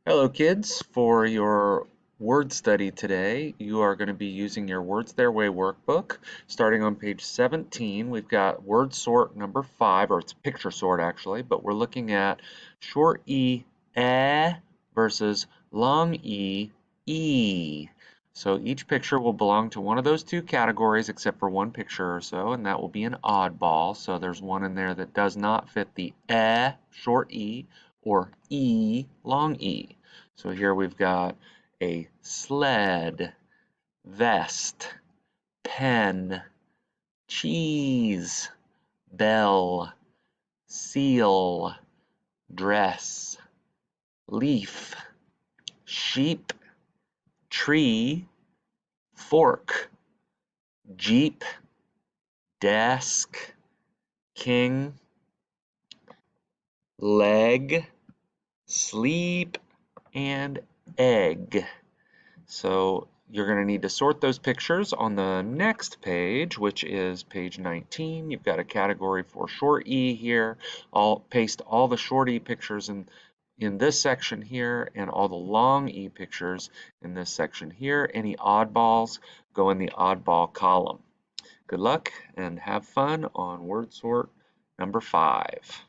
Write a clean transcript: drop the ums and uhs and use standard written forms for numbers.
Hello kids, for your word study today, you are going to be using your Words Their Way workbook. Starting on page 17, we've got word sort number 5, or it's picture sort actually, but we're looking at short E, versus long E. So each picture will belong to one of those two categories except for one picture or so, and that will be an oddball. So there's one in there that does not fit the short E, or E, long E. So here we've got a sled, vest, pen, cheese, bell, seal, dress, leaf, sheep, tree, fork, jeep, desk, king, leg, sleep, and egg. So you're going to need to sort those pictures on the next page, which is page 19. You've got a category for short E here. I'll paste all the short E pictures in this section here and all the long E pictures in this section here. Any oddballs go in the oddball column. Good luck and have fun on word sort number 5.